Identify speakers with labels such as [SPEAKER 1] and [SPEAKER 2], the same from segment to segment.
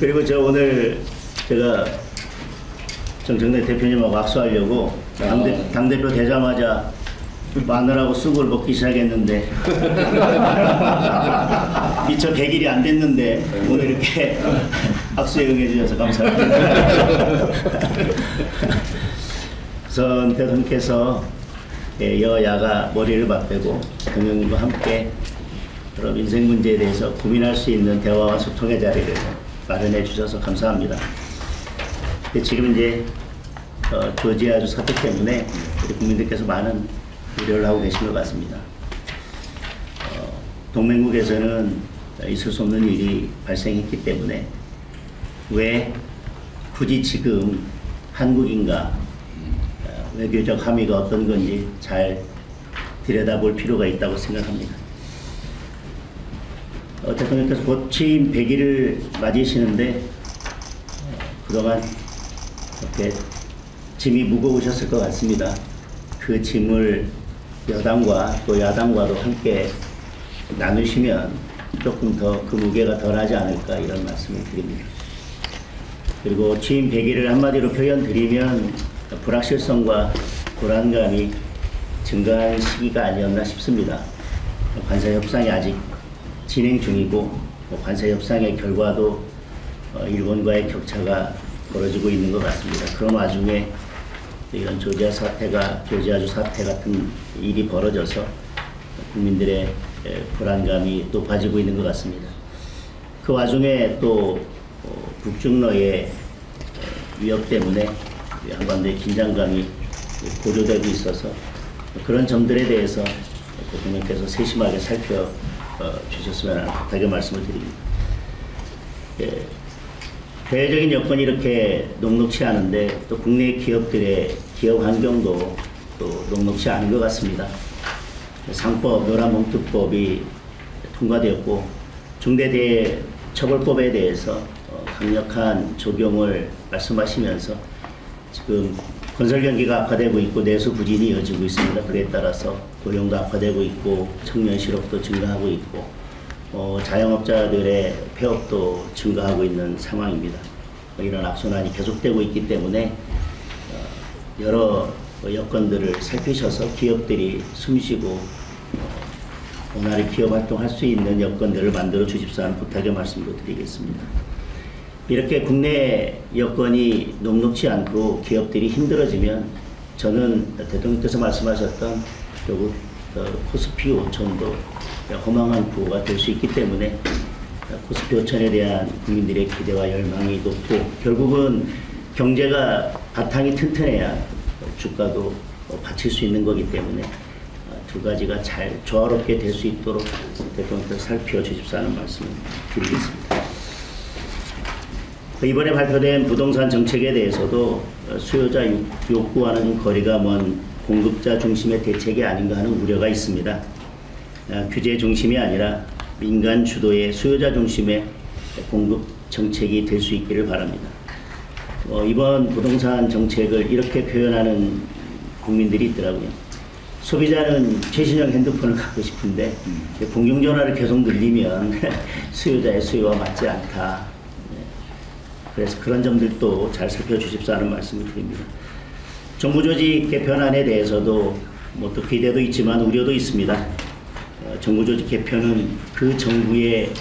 [SPEAKER 1] 그리고 저 오늘 제가 정청래 대표님하고 악수하려고 당대표 되자마자 마늘하고 쑥을 먹기 시작했는데 미처 100일이 안 됐는데 오늘 이렇게 악수에 응해주셔서 감사합니다. 우선 대통령께서 여야가 머리를 맞대고 대통령님과 함께 여러 민생 문제에 대해서 고민할 수 있는 대화와 소통의 자리를 마련해 주셔서 감사합니다. 지금 이제 조지아주 사태 때문에 우리 국민들께서 많은 우려를 하고 계신 것 같습니다. 동맹국에서는 있을 수 없는 일이 발생했기 때문에 왜 굳이 지금 한국인가 외교적 함의가 어떤 건지 잘 들여다볼 필요가 있다고 생각합니다. 대통령께서 곧 취임 100일을 맞이시는데 그동안 이렇게 짐이 무거우셨을 것 같습니다. 그 짐을 여당과 또 야당과도 함께 나누시면 조금 더 그 무게가 덜하지 않을까 이런 말씀을 드립니다. 그리고 취임 100일을 한마디로 표현드리면 불확실성과 불안감이 증가한 시기가 아니었나 싶습니다. 관세 협상이 아직 진행 중이고 관세 협상의 결과도 일본과의 격차가 벌어지고 있는 것 같습니다. 그런 와중에 이런 조지아주 사태 같은 일이 벌어져서 국민들의 불안감이 높아지고 있는 것 같습니다. 그 와중에 또 북중러의 위협 때문에 한반도의 긴장감이 고조되고 있어서 그런 점들에 대해서 대통령께서 세심하게 살펴주셨으면 하는 부탁의 말씀을 드립니다. 대외적인 여건이 이렇게 녹록치 않은데 또 국내 기업들의 기업 환경도 또 녹록치 않은 것 같습니다. 상법, 노란봉투법이 통과되었고 중대재해처벌법에 대해서 강력한 적용을 말씀하시면서 지금 건설 경기가 악화되고 있고 내수 부진이 이어지고 있습니다. 그에 따라서 고용도 악화되고 있고 청년 실업도 증가하고 있고 자영업자들의 폐업도 증가하고 있는 상황입니다. 이런 악순환이 계속되고 있기 때문에 여러 여건들을 살피셔서 기업들이 숨쉬고 원활히 기업 활동할 수 있는 여건들을 만들어 주십사 하는 부탁의 말씀도 드리겠습니다. 이렇게 국내 여건이 녹록치 않고 기업들이 힘들어지면 저는 대통령께서 말씀하셨던 결국 코스피 5천도 허망한 구호가 될 수 있기 때문에 코스피 5천에 대한 국민들의 기대와 열망이 높고 결국은 경제가 바탕이 튼튼해야 주가도 받칠 수 있는 거기 때문에 두 가지가 잘 조화롭게 될 수 있도록 대통령께서 살펴주십사 하는 말씀을 드리겠습니다. 이번에 발표된 부동산 정책에 대해서도 수요자 욕구와는 좀 거리가 먼 공급자 중심의 대책이 아닌가 하는 우려가 있습니다. 규제 중심이 아니라 민간 주도의 수요자 중심의 공급 정책이 될 수 있기를 바랍니다. 이번 부동산 정책을 이렇게 표현하는 국민들이 있더라고요. 소비자는 최신형 핸드폰을 갖고 싶은데 공중전화를 계속 늘리면 수요자의 수요와 맞지 않다. 그래서 그런 점들도 잘 살펴주십사 하는 말씀을 드립니다. 정부 조직 개편안에 대해서도 또 기대도 있지만 우려도 있습니다. 정부 조직 개편은 그 정부의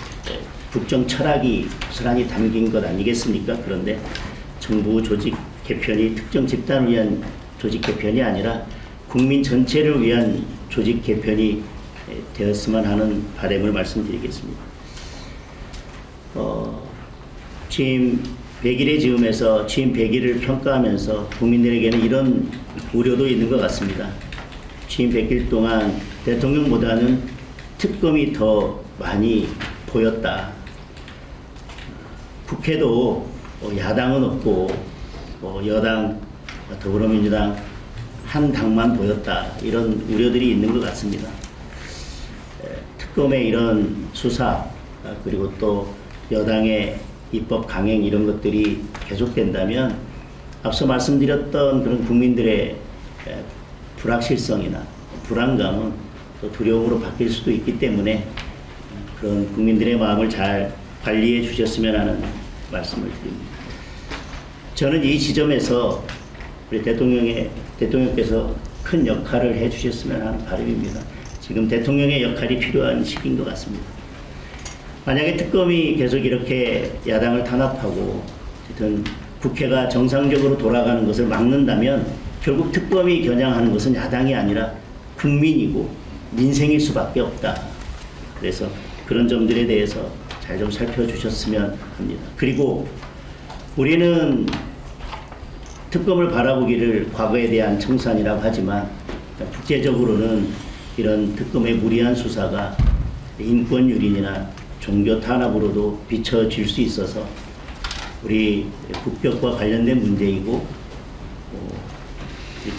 [SPEAKER 1] 국정 철학이 고스란히 담긴 것 아니겠습니까? 그런데 정부 조직 개편이 특정 집단을 위한 조직 개편이 아니라 국민 전체를 위한 조직 개편이 되었으면 하는 바람을 말씀드리겠습니다. 취임 100일의 즈음에서 취임 100일을 평가하면서 국민들에게는 이런 우려도 있는 것 같습니다. 취임 100일 동안 대통령보다는 특검이 더 많이 보였다. 국회도 야당은 없고 여당, 더불어민주당 한 당만 보였다. 이런 우려들이 있는 것 같습니다. 특검의 이런 수사 그리고 또 여당의 입법 강행 이런 것들이 계속된다면 앞서 말씀드렸던 그런 국민들의 불확실성이나 불안감은 또 두려움으로 바뀔 수도 있기 때문에 그런 국민들의 마음을 잘 관리해 주셨으면 하는 말씀을 드립니다. 저는 이 지점에서 우리 대통령께서 큰 역할을 해주셨으면 하는 바람입니다. 지금 대통령의 역할이 필요한 시기인 것 같습니다. 만약에 특검이 계속 이렇게 야당을 탄압하고 어쨌든 국회가 정상적으로 돌아가는 것을 막는다면 결국 특검이 겨냥하는 것은 야당이 아니라 국민이고 민생일 수밖에 없다. 그래서 그런 점들에 대해서 잘 좀 살펴주셨으면 합니다. 그리고 우리는 특검을 바라보기를 과거에 대한 청산이라고 하지만 국제적으로는 이런 특검의 무리한 수사가 인권 유린이나 종교 탄압으로도 비춰질 수 있어서 우리 국격과 관련된 문제이고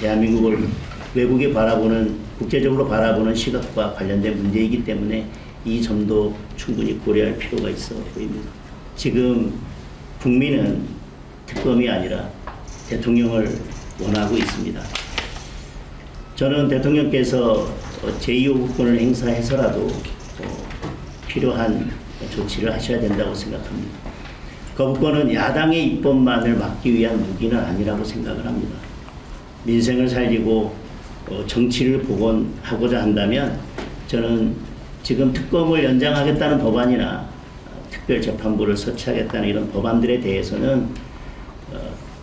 [SPEAKER 1] 대한민국을 외국에 바라보는 국제적으로 바라보는 시각과 관련된 문제이기 때문에 이 점도 충분히 고려할 필요가 있어 보입니다. 지금 국민은 특검이 아니라 대통령을 원하고 있습니다. 저는 대통령께서 제2요구권을 행사해서라도 필요한 조치를 하셔야 된다고 생각합니다. 거부권은 야당의 입법만을 막기 위한 무기는 아니라고 생각을 합니다. 민생을 살리고 정치를 복원하고자 한다면 저는 지금 특검을 연장하겠다는 법안이나 특별재판부를 설치하겠다는 이런 법안들에 대해서는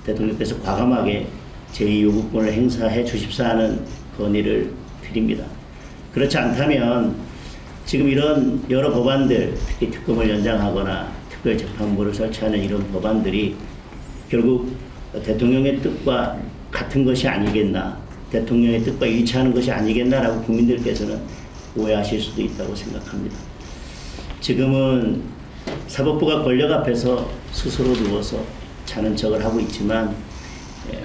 [SPEAKER 1] 대통령께서 과감하게 제2요구권을 행사해 주십사 하는 건의를 드립니다. 그렇지 않다면 지금 이런 여러 법안들, 특히 특검을 연장하거나 특별재판부를 설치하는 이런 법안들이 결국 대통령의 뜻과 같은 것이 아니겠나, 대통령의 뜻과 일치하는 것이 아니겠나라고 국민들께서는 오해하실 수도 있다고 생각합니다. 지금은 사법부가 권력 앞에서 스스로 누워서 자는 척을 하고 있지만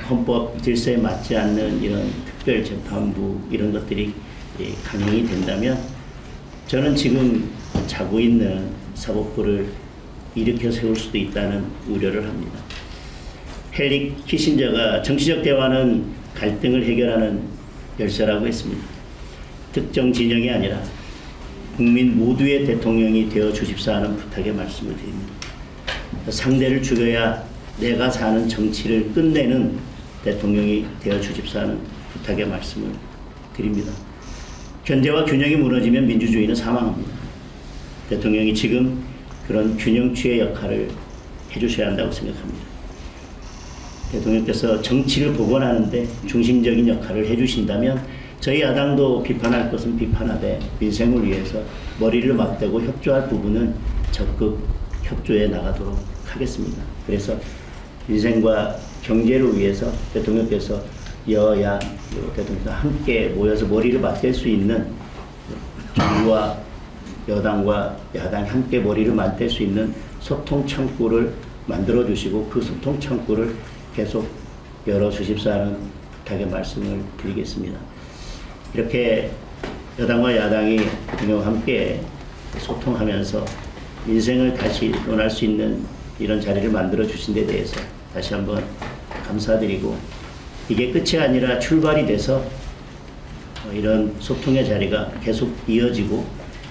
[SPEAKER 1] 헌법 질서에 맞지 않는 이런 특별재판부 이런 것들이 강행이 된다면 저는 지금 자고 있는 사법부를 일으켜 세울 수도 있다는 우려를 합니다. 헨리 키신저가 정치적 대화는 갈등을 해결하는 열쇠라고 했습니다. 특정 진영이 아니라 국민 모두의 대통령이 되어 주십사 하는 부탁의 말씀을 드립니다. 상대를 죽여야 내가 사는 정치를 끝내는 대통령이 되어 주십사 하는 부탁의 말씀을 드립니다. 견제와 균형이 무너지면 민주주의는 사망합니다. 대통령이 지금 그런 균형추의 역할을 해주셔야 한다고 생각합니다. 대통령께서 정치를 복원하는데 중심적인 역할을 해주신다면 저희 야당도 비판할 것은 비판하되 민생을 위해서 머리를 맞대고 협조할 부분은 적극 협조해 나가도록 하겠습니다. 그래서 민생과 경제를 위해서 대통령께서 여야 대통령께서 함께 모여서 머리를 맞댈 수 있는 정부와 여당과 야당이 함께 머리를 맞댈 수 있는 소통 창구를 만들어 주시고 그 소통 창구를 계속 열어 주십사는 부탁의 말씀을 드리겠습니다. 이렇게 여당과 야당이 대통령과 함께 소통하면서 민생을 다시 논할 수 있는 이런 자리를 만들어 주신 데 대해서 다시 한번 감사드리고 이게 끝이 아니라 출발이 돼서 이런 소통의 자리가 계속 이어지고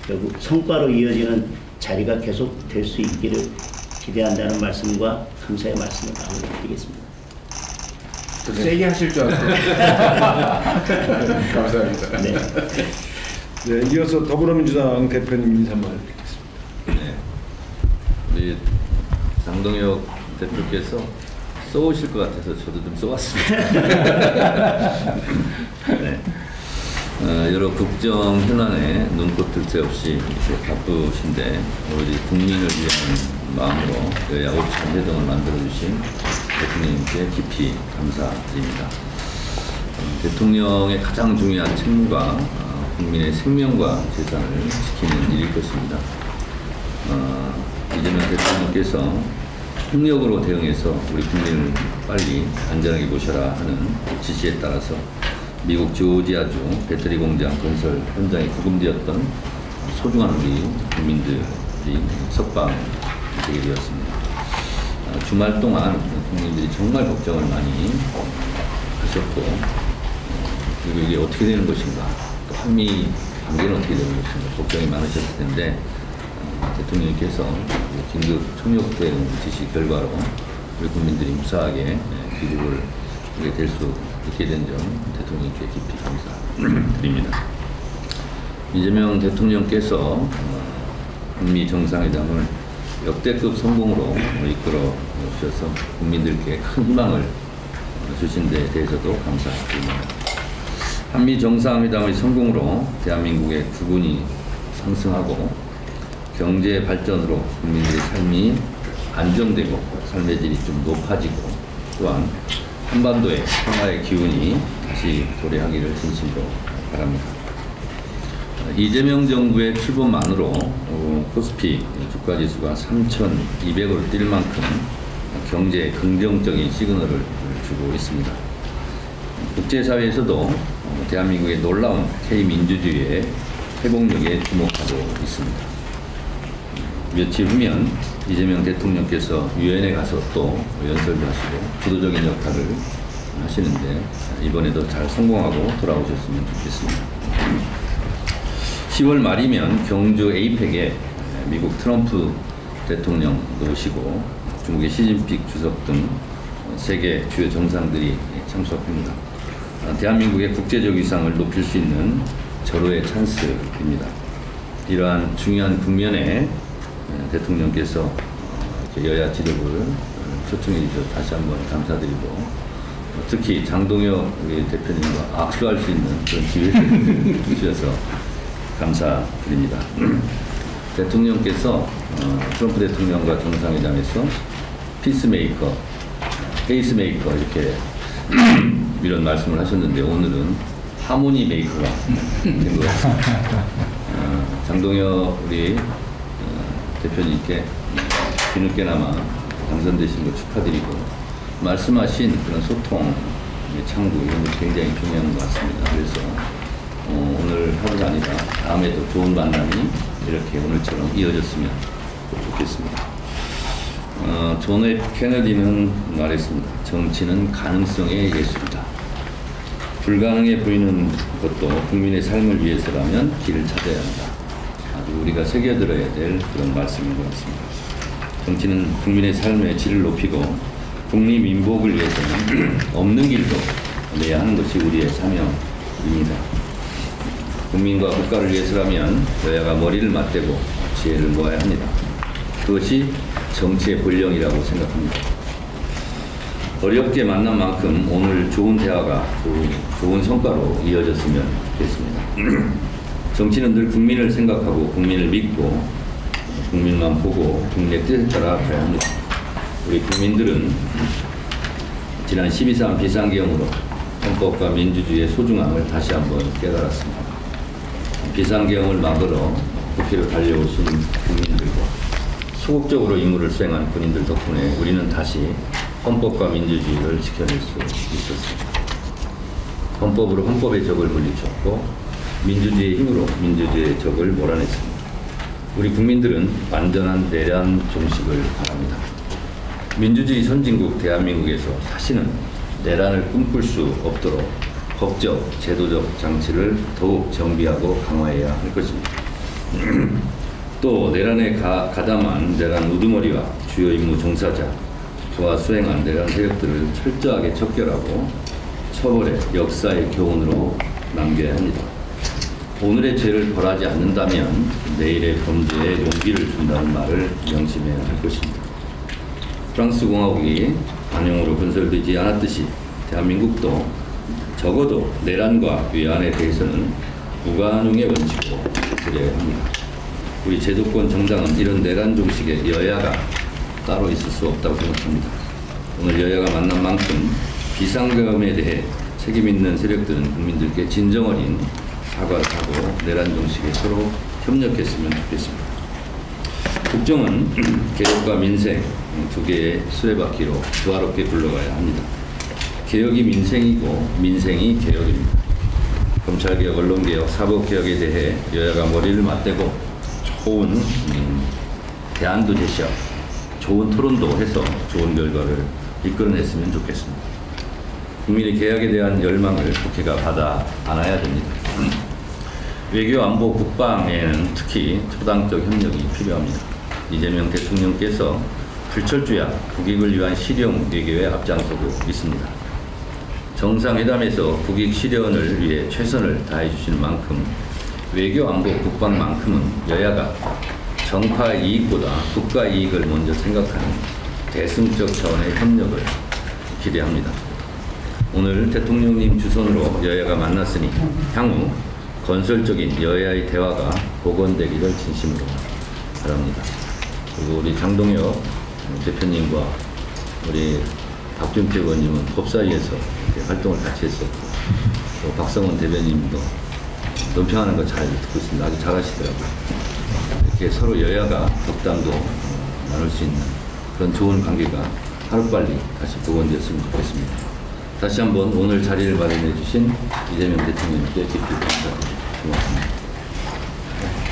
[SPEAKER 1] 결국 성과로 이어지는 자리가 계속 될 수 있기를 기대한다는 말씀과 감사의 말씀을 드리겠습니다.
[SPEAKER 2] 세게 하실 줄 알았어요. 감사합니다.
[SPEAKER 1] 네.
[SPEAKER 2] 네, 이어서 더불어민주당 대표님 인사말
[SPEAKER 3] 네. 우리 장동혁 대표께서 써오실 것 같아서 저도 좀 써왔습니다. 네. 여러 국정 현안에 눈꽃 들 새 없이 바쁘신데 우리 국민을 위한 마음으로 여야 옵션 회동을 만들어주신 대통령님께 깊이 감사드립니다. 대통령의 가장 중요한 책무가 국민의 생명과 재산을 지키는 일일 것입니다. 이재명 대통령께서 폭력으로 대응해서 우리 국민을 빨리 안전하게 모셔라 하는 지시에 따라서 미국 조지아주 배터리 공장 건설 현장에 구금되었던 소중한 우리 국민들이 석방되게 되었습니다. 주말 동안 국민들이 정말 걱정을 많이 하셨고 그리고 이게 어떻게 되는 것인가 또 한미 관계는 어떻게 되는 것인가 걱정이 많으셨을 텐데 대통령님께서 긴급 총력 대응 지시 결과로 우리 국민들이 무사하게 귀국을 하게 될 수 있게 된 점 대통령께 깊이 감사드립니다. 이재명 대통령께서 한미 정상회담을 역대급 성공으로 이끌어 주셔서 국민들께 큰 희망을 주신 데 대해서도 감사드립니다. 한미 정상회담의 성공으로 대한민국의 국운이 상승하고 경제 발전으로 국민들의 삶이 안정되고 삶의 질이 좀 높아지고 또한 한반도의 평화의 기운이 다시 도래하기를 진심으로 바랍니다. 이재명 정부의 출범만으로 코스피 주가지수가 3,200을 뛸 만큼 경제에 긍정적인 시그널을 주고 있습니다. 국제사회에서도 대한민국의 놀라운 K민주주의의 회복력에 주목하고 있습니다. 며칠 후면 이재명 대통령께서 유엔에 가서 또 연설을 하시고 주도적인 역할을 하시는데 이번에도 잘 성공하고 돌아오셨으면 좋겠습니다. 10월 말이면 경주 에이펙에 미국 트럼프 대통령도 오시고 중국의 시진핑 주석 등 세계 주요 정상들이 참석합니다. 대한민국의 국제적 위상을 높일 수 있는 절호의 찬스입니다. 이러한 중요한 국면에 대통령께서 여야 지도부를 초청해 주셔서 다시 한번 감사드리고 특히 장동혁 대표님과 악수할 수 있는 그런 기회를 주셔서 감사드립니다. 대통령께서 트럼프 대통령과 정상회담에서 피스메이커, 페이스메이커 이렇게 이런 말씀을 하셨는데 오늘은 하모니 메이커가 된 것 같습니다. 장동혁 우리 대표님께 뒤늦게나마 당선되신 거 축하드리고 말씀하신 그런 소통, 창구 이런 게 굉장히 중요한 것 같습니다. 그래서 오늘 하루가 아니라 다음에도 좋은 만남이 이렇게 오늘처럼 이어졌으면 좋겠습니다. 존 F 케네디는 말했습니다. 정치는 가능성의 예술이다. 불가능해 보이는 것도 국민의 삶을 위해서라면 길을 찾아야 한다. 아주 우리가 새겨들어야 될 그런 말씀인 것 같습니다. 정치는 국민의 삶의 질을 높이고 국리민복을 위해서는 없는 길도 내야 하는 것이 우리의 사명입니다. 국민과 국가를 위해서라면 여야가 머리를 맞대고 지혜를 모아야 합니다. 그것이 정치의 본령이라고 생각합니다. 어렵게 만난 만큼 오늘 좋은 대화가 좋은 성과로 이어졌으면 좋겠습니다. 정치는 늘 국민을 생각하고 국민을 믿고 국민만 보고 국민의 뜻에 따라 가야 합니다. 우리 국민들은 지난 12.3 비상계엄으로 헌법과 민주주의의 소중함을 다시 한번 깨달았습니다. 비상계엄을 막으러 국회로 달려오신 국민들과 소극적으로 임무를 수행한 군인들 덕분에 우리는 다시 헌법과 민주주의를 지켜낼 수 있었습니다. 헌법으로 헌법의 적을 물리쳤고 민주주의의 힘으로 민주주의의 적을 몰아냈습니다. 우리 국민들은 완전한 내란 종식을 바랍니다. 민주주의 선진국 대한민국에서 다시는 내란을 꿈꿀 수 없도록 법적, 제도적 장치를 더욱 정비하고 강화해야 할 것입니다. 또 내란에 가담한 내란 우두머리와 주요 임무 종사자, 그와 수행한 내란 세력들을 철저하게 척결하고 처벌해 역사의 교훈으로 남겨야 합니다. 오늘의 죄를 벌하지 않는다면 내일의 범죄에 용기를 준다는 말을 명심해야 할 것입니다. 프랑스 공화국이 관용으로 건설되지 않았듯이 대한민국도 적어도 내란과 위안에 대해서는 무관용의 원칙으로 지켜야 합니다. 우리 제도권 정당은 이런 내란 종식에 여야가 따로 있을 수 없다고 생각합니다. 오늘 여야가 만난 만큼 비상계엄에 대해 책임 있는 세력들은 국민들께 진정 어린 사과를 하고 내란 종식에 서로 협력했으면 좋겠습니다. 국정은 개혁과 민생 두 개의 수레바퀴로 조화롭게 굴러가야 합니다. 개혁이 민생이고 민생이 개혁입니다. 검찰개혁, 언론개혁, 사법개혁에 대해 여야가 머리를 맞대고 좋은 대안도 제시하고 좋은 토론도 해서 좋은 결과를 이끌어냈으면 좋겠습니다. 국민의 개혁에 대한 열망을 국회가 받아 안아야 됩니다. 외교, 안보, 국방에는 특히 초당적 협력이 필요합니다. 이재명 대통령께서 불철주야 국익을 위한 실용 외교에 앞장서고 있습니다. 정상회담에서 국익 실현을 위해 최선을 다해 주시는 만큼 외교 안보 국방만큼은 여야가 정파 이익보다 국가 이익을 먼저 생각하는 대승적 차원의 협력을 기대합니다. 오늘 대통령님 주선으로 여야가 만났으니 향후 건설적인 여야의 대화가 복원되기를 진심으로 바랍니다. 그리고 우리 장동혁 대표님과 우리 박준표 의원님은 법사위에서 이렇게 활동을 같이 했었고, 또 박성원 대변인도 논평하는 거 잘 듣고 있습니다. 아주 잘하시더라고요. 이렇게 서로 여야가 덕담도 나눌 수 있는 그런 좋은 관계가 하루빨리 다시 복원되었으면 좋겠습니다. 다시 한번 오늘 자리를 마련해 주신 이재명 대통령께 깊이 감사드립니다. 고맙습니다.